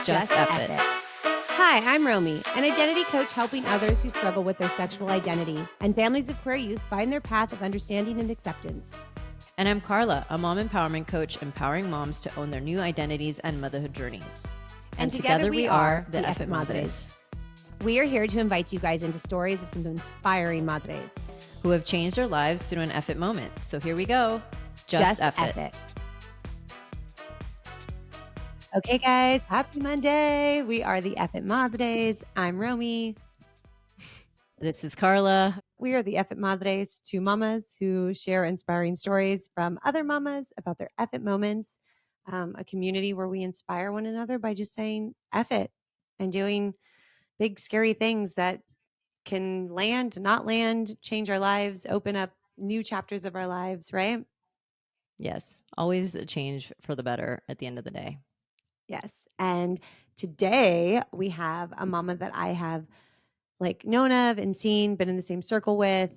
Just Eff It. Hi, I'm Romy, an identity coach helping others who struggle with their sexual identity and families of queer youth find their path of understanding and acceptance. And I'm Carla, a mom empowerment coach empowering moms to own their new identities and motherhood journeys. And together we are the EFFing Madres. We are here to invite you guys into stories of some inspiring madres who have changed their lives through an Eff It moment. So here we go. Just Eff It. Okay, guys, happy Monday. We are the EFFing Madres. I'm Romy. This is Carla. We are the EFFing Madres, two mamas who share inspiring stories from other mamas about their Eff It moments, a community where we inspire one another by just saying Eff it and doing big, scary things that can land, not land, change our lives, open up new chapters of our lives, right? Yes, always a change for the better at the end of the day. Yes. And today we have a mama that I have known of and seen, been in the same circle with.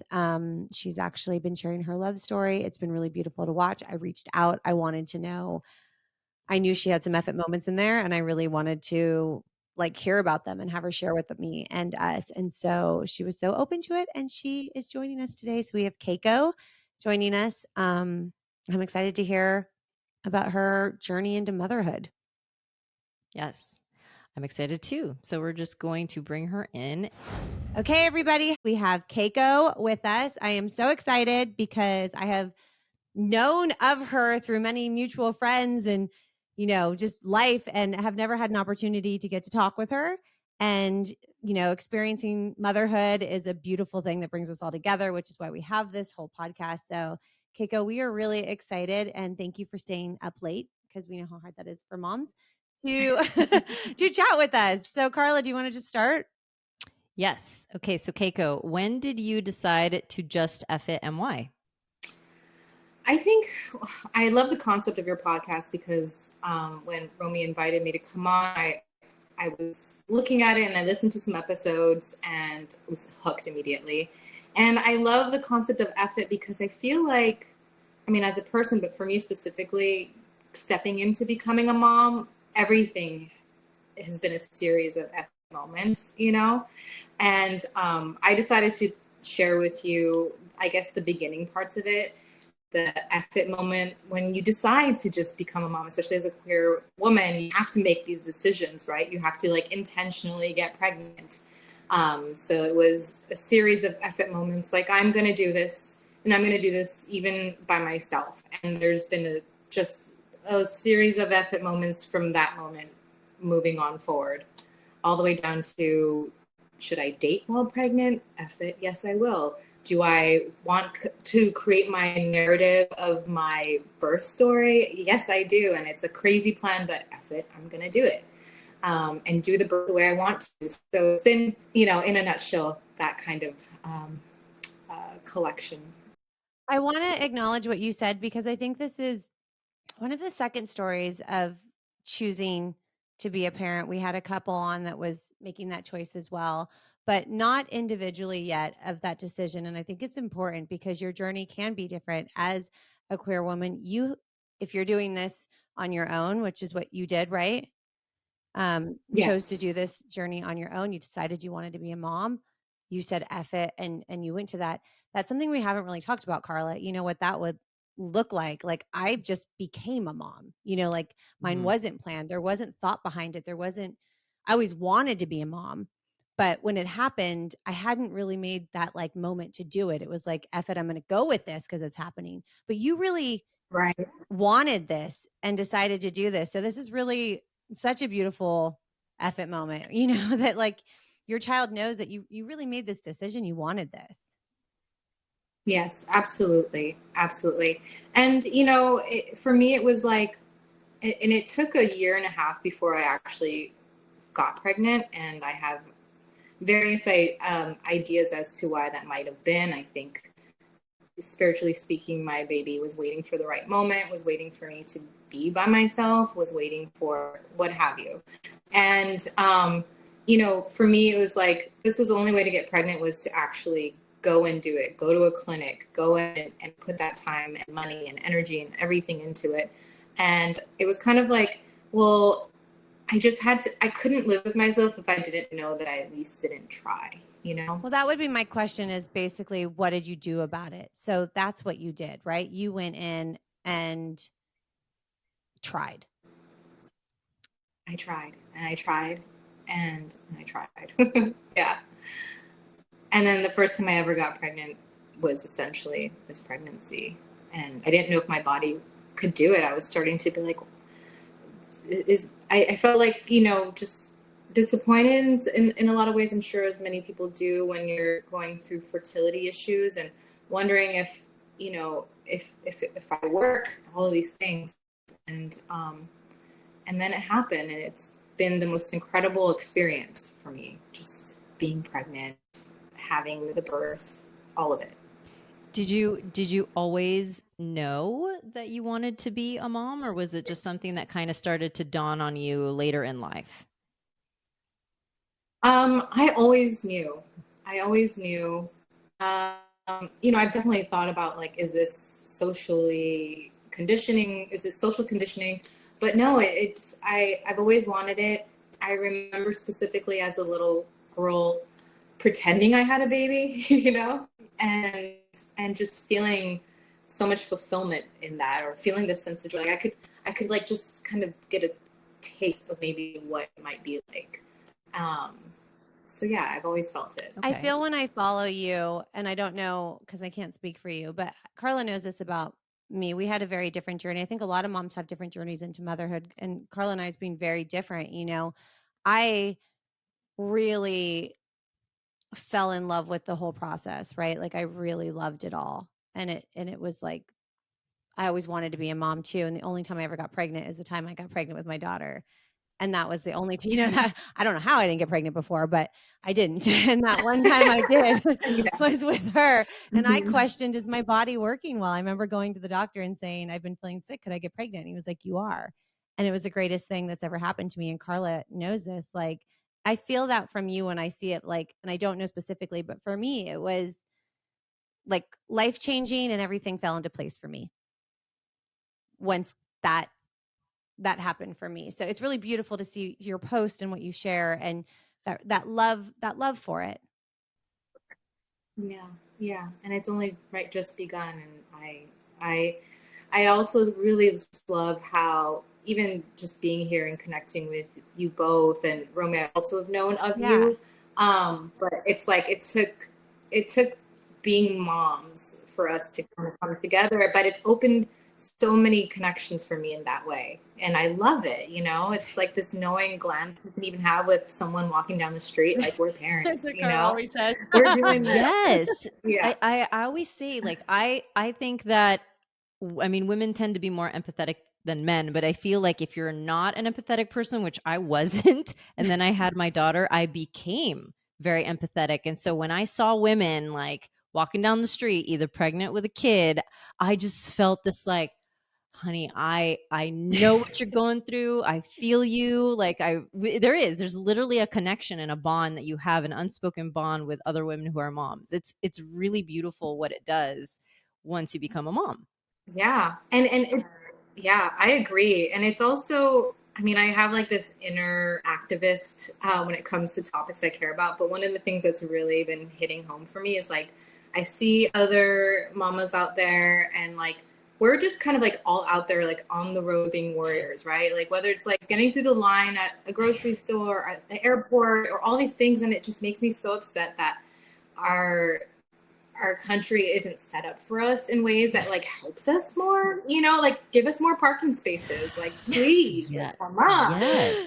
She's actually been sharing her love story. It's been really beautiful to watch. I reached out. I wanted to know. I knew she had some Eff It moments in there, and I really wanted to hear about them and have her share with me and us. And so she was so open to it, and she is joining us today. So we have Keiko joining us. I'm excited to hear about her journey into motherhood. Yes, I'm excited too. So we're just going to bring her in. Okay, everybody, we have Keiko with us. I am so excited because I have known of her through many mutual friends and, just life, and have never had an opportunity to get to talk with her. And, experiencing motherhood is a beautiful thing that brings us all together, which is why we have this whole podcast. So, Keiko, we are really excited, and thank you for staying up late because we know how hard that is for moms to to chat with us. So, Carla, do you want to just start? Yes. Okay. So Keiko, when did you decide to just Eff It and why? I think I love the concept of your podcast because when Romy invited me to come on, I was looking at it and I listened to some episodes and was hooked immediately. And I love the concept of Eff It because I feel like, as a person, but for me specifically, stepping into becoming a mom, everything has been a series of Eff It moments, And I decided to share with you, I guess, the beginning parts of it. The Eff It moment when you decide to just become a mom, especially as a queer woman, you have to make these decisions, right? You have to intentionally get pregnant. So it was a series of Eff It moments. I'm going to do this, and I'm going to do this even by myself. And there's been just a series of Eff It moments from that moment moving on forward, all the way down to, should I date while pregnant? Eff It, yes, I will. Do I want to create my narrative of my birth story? Yes, I do. And it's a crazy plan, but Eff it, I'm going to do it and do the birth the way I want to. So it's been, in a nutshell, that kind of collection. I want to acknowledge what you said because I think this is one of the second stories of choosing to be a parent. We had a couple on that was making that choice as well, but not individually yet of that decision. And I think it's important because your journey can be different as a queer woman. If you're doing this on your own, which is what you did, right? Yes. Chose to do this journey on your own. You decided you wanted to be a mom. You said Eff it, and you went to that. That's something we haven't really talked about, Carla. You know what that would look like. I just became a mom, mine wasn't planned. There wasn't thought behind it. I always wanted to be a mom, but when it happened, I hadn't really made that moment to do it. It was Eff it, I'm going to go with this because it's happening. But you really wanted this and decided to do this. So this is really such a beautiful Eff it moment, that your child knows that you really made this decision. You wanted this. Yes, absolutely. Absolutely. And, for me, it was and it took a year and a half before I actually got pregnant. And I have various ideas as to why that might have been. I think spiritually speaking, my baby was waiting for the right moment, was waiting for me to be by myself, was waiting for what have you. And, for me, it was this was the only way to get pregnant was to actually go and do it, go to a clinic, go in and put that time and money and energy and everything into it. And it was kind of well, I just had to, I couldn't live with myself if I didn't know that I at least didn't try, you know? Well, that would be my question, is basically, what did you do about it? So that's what you did, right? You went in and tried. I tried and I tried and I tried. Yeah. And then the first time I ever got pregnant was essentially this pregnancy. And I didn't know if my body could do it. I was starting to be like, I felt like, you know, just disappointed in a lot of ways, I'm sure, as many people do when you're going through fertility issues, and wondering if, you know, if I work, all of these things. And then it happened, and it's been the most incredible experience for me, just being pregnant, having the birth, all of it. Did you always know that you wanted to be a mom, or was it just something that kind of started to dawn on you later in life? I always knew. I always knew. You know, I've definitely thought about, like, is this socially conditioning? Is this social conditioning? But no, I've always wanted it. I remember specifically as a little girl pretending I had a baby, you know, and just feeling so much fulfillment in that, or feeling this sense of joy. Like I could like just kind of get a taste of maybe what it might be like. So yeah, I've always felt it. I feel when I follow you, and I don't know because I can't speak for you, but Carla knows this about me. We had a very different journey. I think a lot of moms have different journeys into motherhood, and Carla and I's been very different. You know, I really fell in love with the whole process, right? Like I really loved it all. And it was like I always wanted to be a mom too. And the only time I ever got pregnant is the time I got pregnant with my daughter. And that was the only, you know, that I don't know how I didn't get pregnant before, but I didn't. And that one time I did was with her. And I questioned, is my body working well? I remember going to the doctor and saying, I've been feeling sick. Could I get pregnant? And he was like, you are. And it was the greatest thing that's ever happened to me. And Carla knows this. Like, I feel that from you when I see it, like, and I don't know specifically, but for me, it was like life changing, and everything fell into place for me once that happened for me. So it's really beautiful to see your post and what you share, and that love for it. Yeah, and it's only just begun. And I also really just love how, even just being here and connecting with you both, and Romy, I also have known of you. But it's like it took being moms for us to kind of come together, but it's opened so many connections for me in that way. And I love it. You know, it's like this knowing glance you can even have with someone walking down the street, like, we're parents, you know, always says. we're doing this. Yes. Yeah. I always say, like, I think that, I mean, women tend to be more empathetic than men, but I feel like if you're not an empathetic person, which I wasn't, and then I had my daughter, I became very empathetic. And so when I saw women like walking down the street, either pregnant with a kid, I just felt this like, honey, I know what you're going through. I feel you. Like there's literally a connection and a bond that you have, an unspoken bond with other women who are moms. It's really beautiful what it does once you become a mom. Yeah. Yeah, I agree. And it's also, I mean, I have like this inner activist when it comes to topics I care about. But one of the things that's really been hitting home for me is, like, I see other mamas out there, and like, we're just kind of like all out there, like on the road being warriors, right? Like, whether it's like getting through the line at a grocery store, or at the airport, or all these things. And it just makes me so upset that our country isn't set up for us in ways that like helps us more, you know, like give us more parking spaces, like, please. Yeah. Like, come on. Yes.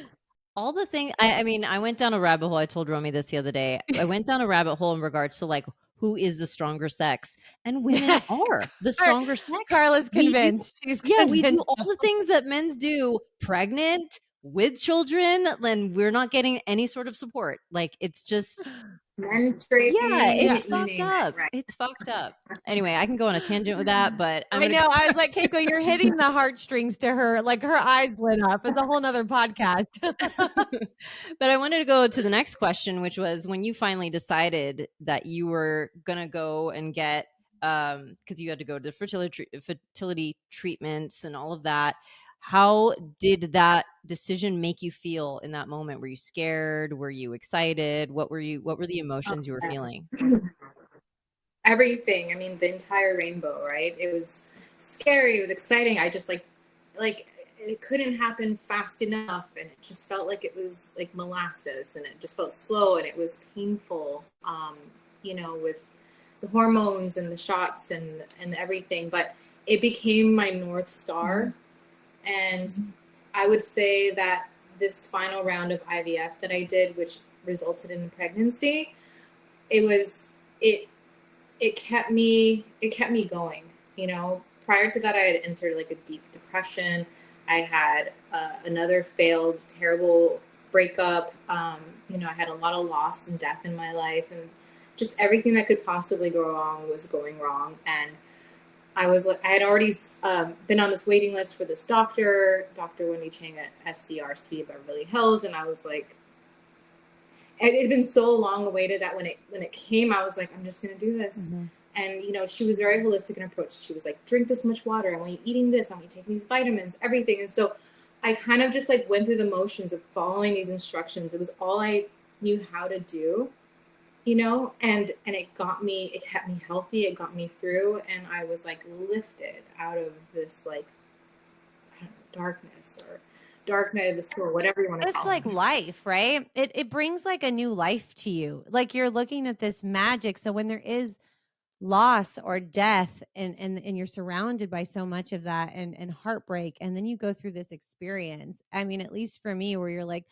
All the things, I mean, I went down a rabbit hole. I told Romy this the other day. I went down a rabbit hole in regards to like who is the stronger sex, and women are the stronger sex. Carla's convinced. She's convinced. We do all the things that men do, pregnant, with children, then we're not getting any sort of support. Like, it's just, Menstruating, it's you fucked name up. it, right? It's fucked up. Anyway, I can go on a tangent with that, but I know. I was like, Keiko, you're hitting the heartstrings to her. Like, her eyes lit up. It's a whole nother podcast. But I wanted to go to the next question, which was, when you finally decided that you were gonna go and get, because you had to go to fertility treatments and all of that. How did that decision make you feel in that moment? Were you scared? Were you excited? What were the emotions you were feeling? Everything. I mean, the entire rainbow, right? It was scary. It was exciting. I just like it couldn't happen fast enough, and it just felt like it was like molasses, and it just felt slow, and it was painful. With the hormones and the shots and everything, but it became my North Star. And I would say that this final round of IVF that I did, which resulted in pregnancy, it was it kept me going. Prior to that, I had entered like a deep depression. I had another failed terrible breakup. I had a lot of loss and death in my life, and just everything that could possibly go wrong was going wrong. And I had already been on this waiting list for this Dr. Wendy Chang at SCRC Beverly Hills, and I was like, it had been so long awaited that when it came, I was like, I'm just gonna do this. Mm-hmm. And she was very holistic in her approach. She was like, drink this much water. I want you eating this. I want you taking these vitamins, everything. And so I kind of just like went through the motions of following these instructions. It was all I knew how to do, and it kept me healthy. It got me through, and I was like lifted out of this like, I don't know, darkness or dark night of the soul, whatever you want to It's call it. like life, right? It brings like a new life to you. Like you're looking at this magic. So when there is loss or death and you're surrounded by so much of that and heartbreak, and then you go through this experience. I mean, at least for me, where you're like,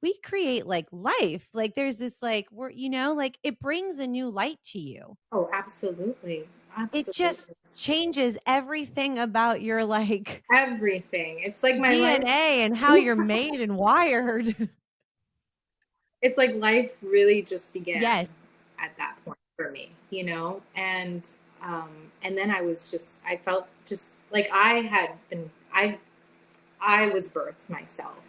we create like life. Like there's this like like it brings a new light to you. Oh, absolutely. It just Absolutely. changes everything about your like Everything. It's like my life. DNA and how you're made and wired. It's like life really just began Yes. at that point for me, and then I felt just like I was birthed myself,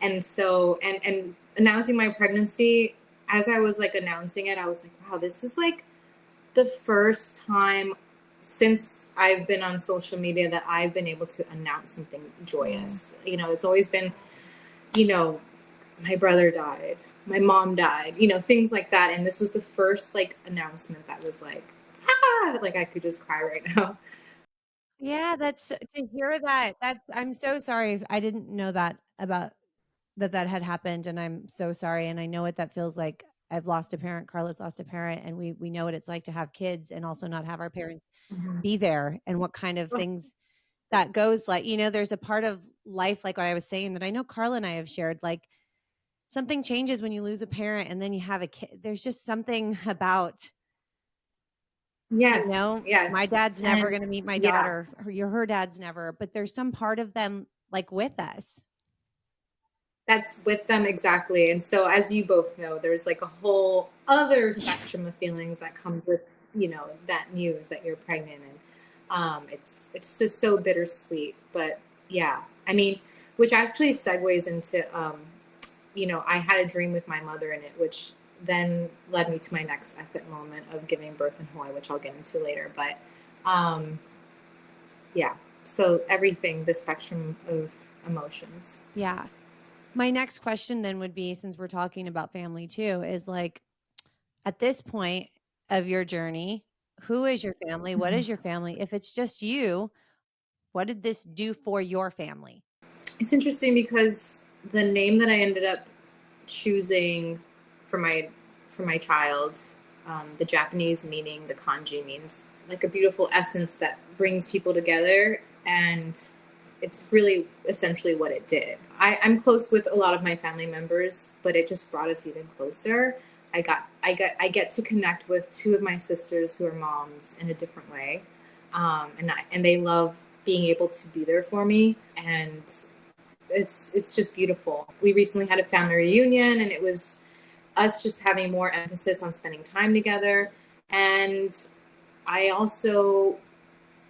and so and announcing my pregnancy, as I was like announcing it, I was like, wow, this is like the first time since I've been on social media that I've been able to announce something joyous. It's always been, you know, my brother died, my mom died, things like that. And this was the first like announcement that was like I could just cry right now. Yeah, that's to hear that. I'm so sorry. I didn't know that about that had happened, and I'm so sorry. And I know what that feels like. I've lost a parent. Carla's lost a parent, and we know what it's like to have kids and also not have our parents Mhm. be there, and what kind of things that goes like. There's a part of life, like what I was saying, that I know Carla and I have shared. Like something changes when you lose a parent, and then you have a kid. There's just something about Yes, my yes. dad's never And going to meet my yeah, daughter, or her dad's never, but there's some part of them like with us. that's with them exactly. And so as you both know, there's like a whole other spectrum of feelings that come with, that news that you're pregnant. And it's just so bittersweet. But yeah, I mean, which actually segues into I had a dream with my mother in it, which then led me to my next effort moment of giving birth in Hawaii, which I'll get into later. But um, yeah, so everything, the spectrum of emotions. Yeah. My next question then would be, since we're talking about family too, is like at this point of your journey, who is your family? What Mhm. is your family? If it's just you, what did this do for your family? It's interesting because the name that I ended up choosing for my child, the Japanese meaning, the kanji means like a beautiful essence that brings people together, and it's really essentially what it did. I'm close with a lot of my family members, but it just brought us even closer. I get to connect with two of my sisters who are moms in a different way, and they love being able to be there for me, and it's just beautiful. We recently had a family reunion, and it was us just having more emphasis on spending time together. And I also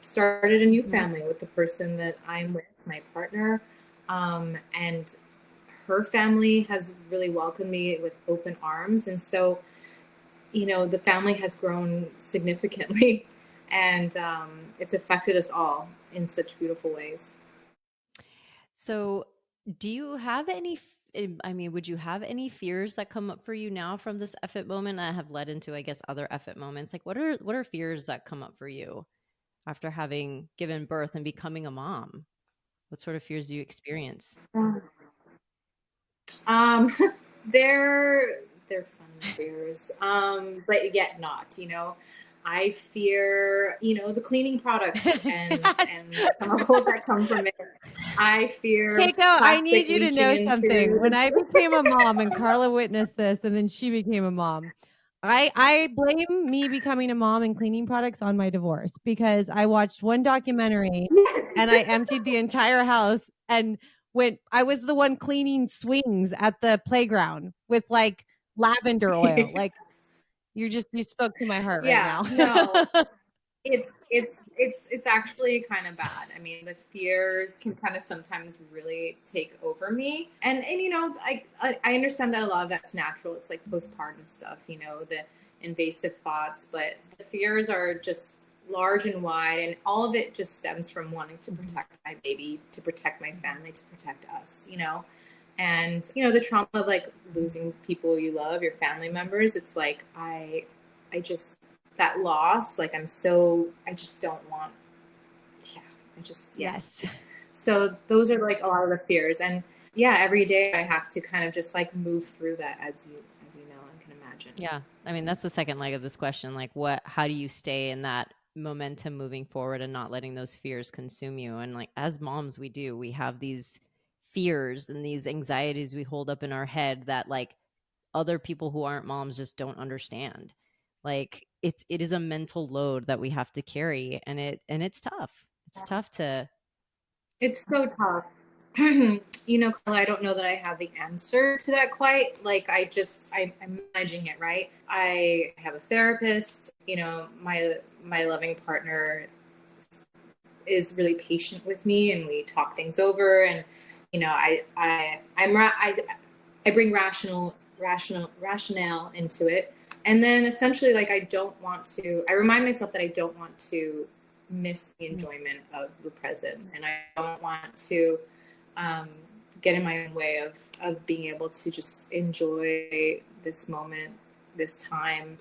started a new family with the person that I'm with, my partner, and her family has really welcomed me with open arms. And so the family has grown significantly, and it's affected us all in such beautiful ways. So, do you have any I mean, would you have any fears that come up for you now from this effort moment that have led into, I guess, other effort moments? Like what are fears that come up for you after having given birth and becoming a mom? What sort of fears do you experience? Um, they're fun fears, but yet not. I fear, the cleaning products Yes. and the chemicals that come from it. I fear Keiko, I plastic need you to leaching know something. into When the. I became a mom and Carla witnessed this and then she became a mom, I blame me becoming a mom and cleaning products on my divorce because I watched one documentary Yes. and I emptied the entire house and I was the one cleaning swings at the playground with like lavender oil. Like you spoke to my heart right Yeah, now. no. It's actually kind of bad. I mean, the fears can kind of sometimes really take over me, and I understand that a lot of that's natural. It's like postpartum stuff, the invasive thoughts, but the fears are just large and wide, and all of it just stems from wanting to protect my baby, to protect my family, to protect us. And the trauma of like losing people you love, your family members. It's like I just that loss, like I just don't want. Yeah, yeah. Yes. So those are like a lot of the fears, and yeah, every day I have to kind of just like move through that, as you know and can imagine. Yeah. I mean, that's the second leg of this question. Like how do you stay in that momentum moving forward and not letting those fears consume you? And like as moms, we have these fears and these anxieties we hold up in our head that like other people who aren't moms just don't understand. Like it is a mental load that we have to carry, and it's tough. It's tough to. It's so tough. Carla, I don't know that I have the answer to that quite. Like, I'm managing it, right? I have a therapist. My loving partner is really patient with me, and we talk things over. And I bring rationale into it, and then essentially, like, I don't want to. I remind myself that I don't want to miss the enjoyment of the present, and I don't want to um, get in my own way of being able to just enjoy this moment, this time,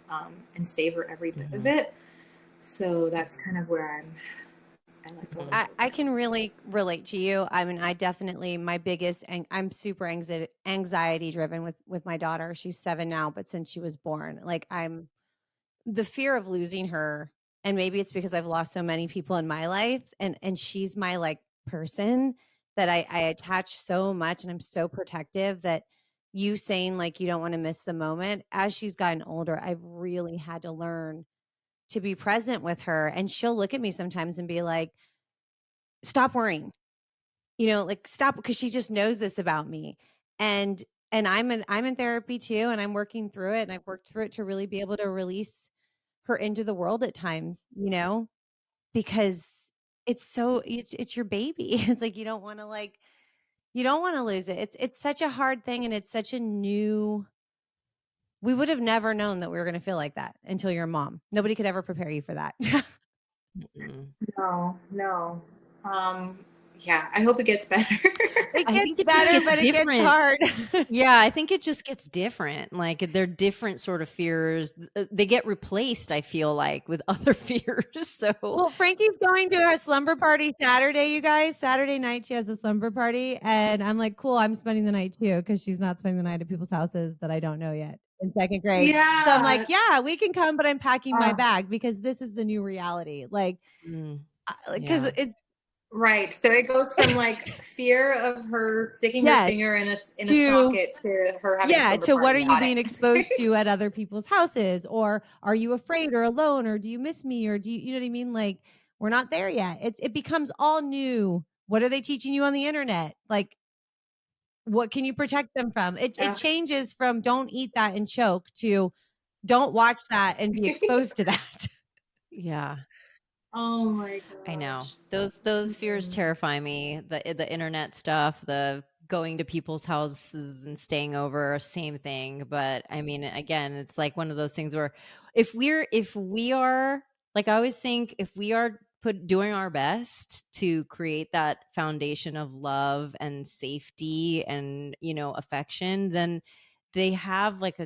and savor every bit of Mhm. it. So that's kind of where I let go. Mhm. I can really relate to you. I mean, I definitely my biggest and I'm super anxiety driven with my daughter. She's 7 now, but since she was born, like I'm the fear of losing her, and maybe it's because I've lost so many people in my life, and she's my like person that I attach so much, and I'm so protective that you saying like you don't want to miss the moment. As she's gotten older, I've really had to learn to be present with her, and she'll look at me sometimes and be like, "Stop worrying." Like stop, because she just knows this about me. And I'm in therapy too, and I'm working through it, and I've worked through it to really be able to release her into the world at times, because it's your baby. It's like you don't want to lose it. It's such a hard thing, and it's such a new we would have never known that we were going to feel like that until you're a mom. Nobody could ever prepare you for that. Mhm. No, no. Yeah, I hope it gets better. It I gets think it just better, gets but it gets different. hard. Yeah, I think it just gets different. Like they're different sort of fears. They get replaced, I feel like, with other fears. So, Well, Frankie's going to a slumber party Saturday, you guys. Saturday night, she has a slumber party. And I'm like, cool, I'm spending the night too, because she's not spending the night at people's houses that I don't know yet in second grade. So I'm like, Yeah. yeah, we can come, but I'm packing my Oh, bag because this is the new reality. Like, mm, because yeah. it's, right. So it goes from like fear of her sticking her yes, finger in a to, socket to her having a yeah, slumber to what are party. you Got being exposed it. to at other people's houses? Or are you afraid or alone? Or do you miss me? Or you know what I mean? Like, we're not there yet. It becomes all new. What are they teaching you on the internet? Like, what can you protect them from? It Uh, changes from don't eat that and choke to don't watch that and be exposed to that. Yeah. oh my I know. gosh. Those fears Mm-mm. terrify me. The internet stuff, the going to people's houses and staying over, same thing. But I mean, again, it's like one of those things where if we are like I always think if we are doing our best to create that foundation of love and safety and, affection, then they have like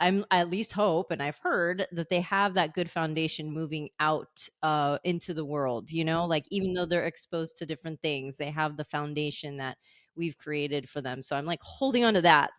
I at least hope, and I've heard that they have that good foundation moving out into the world, like even though they're exposed to different things, they have the foundation that we've created for them. So I'm like holding on to that.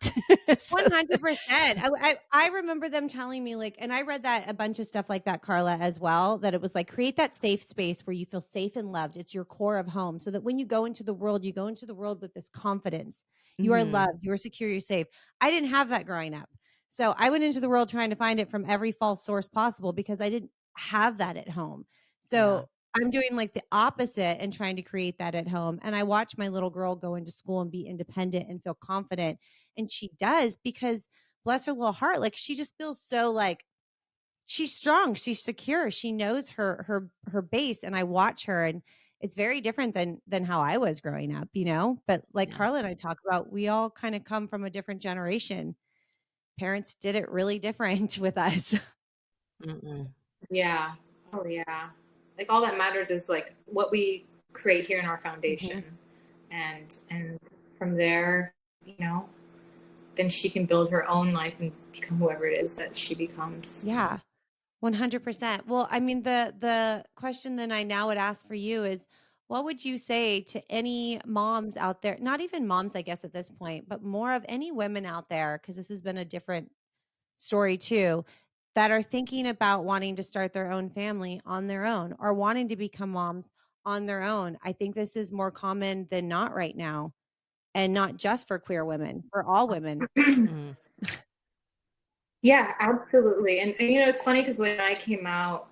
So, 100%. I remember them telling me, like, and I read that a bunch of stuff like that, Carla, as well, that it was like, create that safe space where you feel safe and loved. It's your core of home, so that when you go into the world, you go into the world with this confidence. You are mhm, loved, you are secure, you're safe. I didn't have that growing up. So I went into the world trying to find it from every false source possible because I didn't have that at home. yeah, So I'm doing like the opposite and trying to create that at home. And I watch my little girl go into school and be independent and feel confident. And she does, because bless her little heart, like she just feels so like she's strong, she's secure, she knows her base. And I watch her, and it's very different than how I was growing up, but like yeah. Carla and I talk about, we all kind of come from a different generation. Parents did it really different with us. Mm-mm. Yeah. Oh yeah. Like all that matters is like what we create here in our foundation. Mhm. And from there, you know, then she can build her own life and become whoever it is that she becomes. Yeah. 100%. Well, I mean, the question then I now would ask for you is, what would you say to any moms out there, not even moms, I guess, at this point, but more of any women out there, because this has been a different story too, that are thinking about wanting to start their own family on their own or wanting to become moms on their own? I think this is more common than not right now, and not just for queer women, for all women. Mm. Yeah, absolutely. And you know, it's funny because when I came out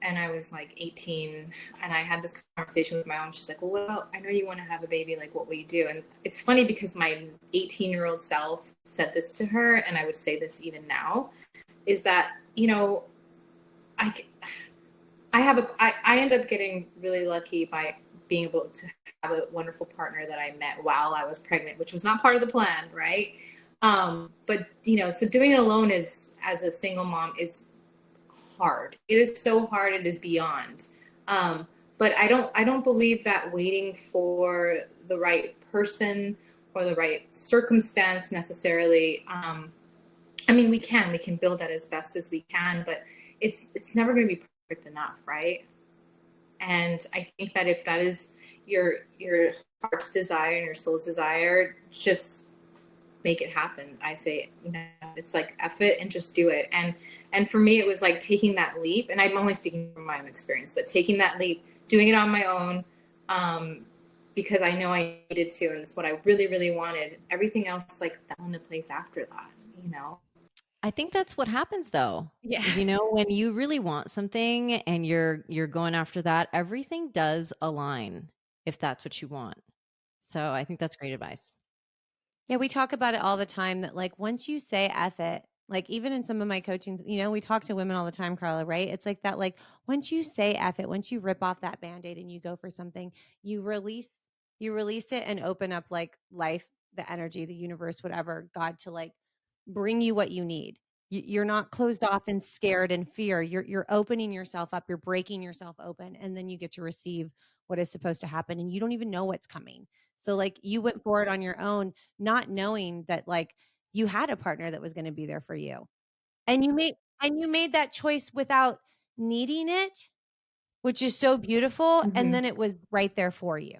and I was like 18 and I had this conversation with my mom, she's like, well, I know you want to have a baby. Like, what will you do? And it's funny because my 18-year-old self said this to her, and I would say this even now, is that, you know, I, I end up getting really lucky by being able to have a wonderful partner that I met while I was pregnant, which was not part of the plan, right? But you know, so doing it alone is, as a single mom, is hard. It is so hard. It is beyond. Um, but I don't believe that waiting for the right person or the right circumstance necessarily. I mean, we can build that as best as we can, but it's never going to be perfect enough, right? And I think that if that is your heart's desire and your soul's desire, just make it happen. I say, you know, it's like F it and just do it. And for me, it was like taking that leap. And I'm only speaking from my own experience, but taking that leap, doing it on my own, because I know I needed to, and it's what I really, really wanted. Everything else like fell into place after that, you know. I think that's what happens though. Yeah. When you really want something and you're going after that, everything does align if that's what you want. So I think that's great advice. Yeah, we talk about it all the time that like once you say F it, like even in some of my coaching, we talk to women all the time, Carla, right? It's like that, like once you say F it, once you rip off that band-aid and you go for something, you release it and open up like life, the energy, the universe, whatever, God to like bring you what you need. You're not closed off and scared and fear. You're opening yourself up, you're breaking yourself open, and then you get to receive what is supposed to happen, and you don't even know what's coming. So like you went forward on your own, not knowing that like you had a partner that was going to be there for you. And you made that choice without needing it, which is so beautiful, and Mm-hmm. then it was right there for you.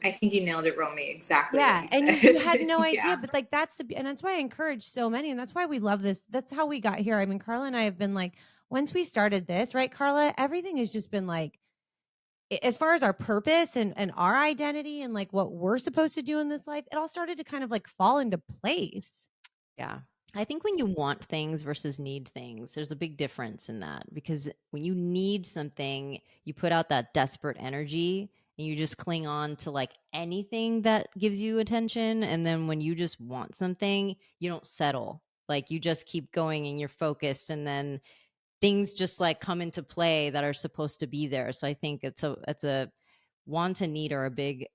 I think you nailed it, Romy. Exactly what Yeah, you and you had said. no idea, Yeah. but like and that's why I encourage so many, and that's why we love this. That's how we got here. I mean, Carla and I have been like, once we started this, right, Carla, everything has just been like, as far as our purpose and our identity and like what we're supposed to do in this life, it all started to kind of like fall into place. Yeah. I think when you want things versus need things, there's a big difference in that because when you need something, you put out that desperate energy and you just cling on to like anything that gives you attention. And then when you just want something, you don't settle. Like you just keep going and you're focused, and then things just like come into play that are supposed to be there. So I think it's a want and need are a big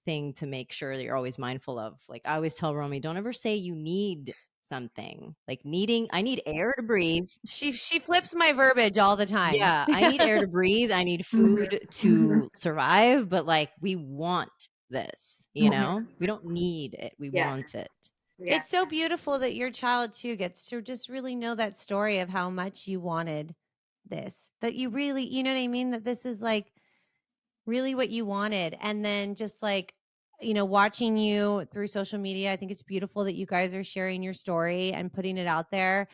thing to make sure that you're always mindful of. Like I always tell Romy, don't ever say you need something. Like I need air to breathe. She flips my verbiage all the time. Yeah, I need air to breathe. I need food to survive, but like we want this, you know? We don't need it. We Yes. want it. It's so beautiful that your child too gets to just really know that story of how much you wanted this. That you really, you know what I mean? That this is like really what you wanted. And then just like, you know, watching you through social media, I think it's beautiful that you guys are sharing your story and putting it out there.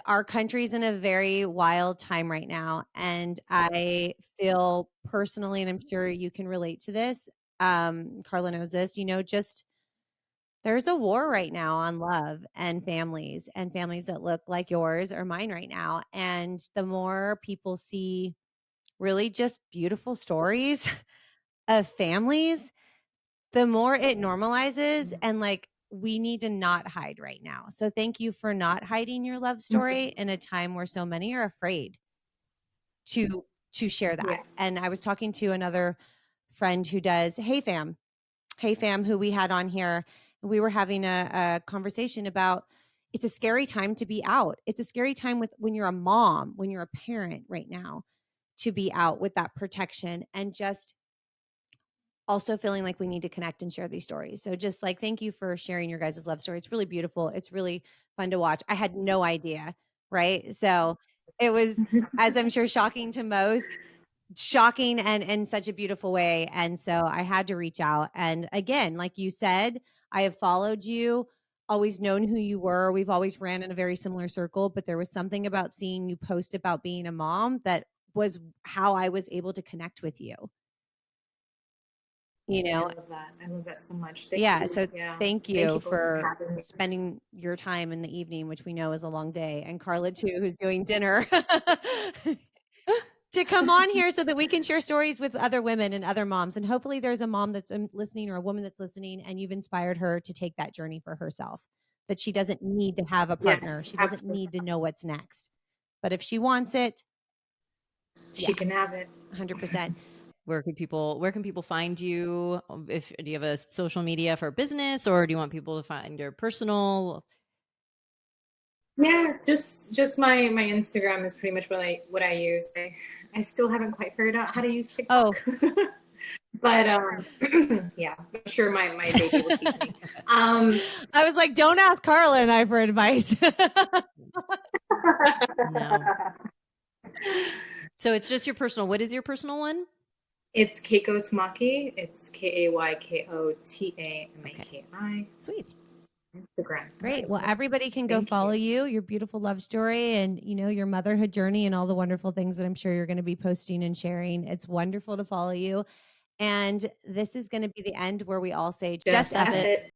Our country's in a very wild time right now. And I feel personally, and I'm sure you can relate to this, Carla knows this, you know, just there's a war right now on love and families that look like yours or mine right now. And the more people see really just beautiful stories of families, the more it normalizes. And like, we need to not hide right now. So thank you for not hiding your love story in a time where so many are afraid to share that. Yeah. And I was talking to another friend who does Hey Fam, who we had on here. And we were having a conversation about it's a scary time to be out. It's a scary time when you're a mom, when you're a parent right now, to be out with that protection and just also feeling like we need to connect and share these stories. So just like, thank you for sharing your guys' love story. It's really beautiful. It's really fun to watch. I had no idea. Right. So it was, as I'm sure, shocking to most, shocking and in such a beautiful way. And so I had to reach out. And again, like you said, I have followed you, always known who you were. We've always ran in a very similar circle, but there was something about seeing you post about being a mom that was how I was able to connect with you. You know, I love that so much. Thank yeah. you. So Yeah. thank you for having me. spending your time in the evening, which we know is a long day, and Carla too, who's doing dinner, to come on here so that we can share stories with other women and other moms. And hopefully there's a mom that's listening or a woman that's listening, and you've inspired her to take that journey for herself, that she doesn't need to have a partner. Yes, She doesn't absolutely. need to know what's next, but if she wants it, she can have it. 100%. Where can people find you? Do you have a social media for business, or do you want people to find your personal? Yeah, just my Instagram is pretty much what I use. I still haven't quite figured out how to use TikTok. Oh. But yeah, I'm sure my baby will teach me. I was like, don't ask Carla and I for advice. No. So it's just your personal. What is your personal one? It's Keiko Tamaki. It's KAYKOTAMAKI. Okay. Sweet. Instagram. Great. Well, everybody can go follow you, your beautiful love story, and you know, your motherhood journey and all the wonderful things that I'm sure you're going to be posting and sharing. It's wonderful to follow you. And this is going to be the end where we all say, just F it.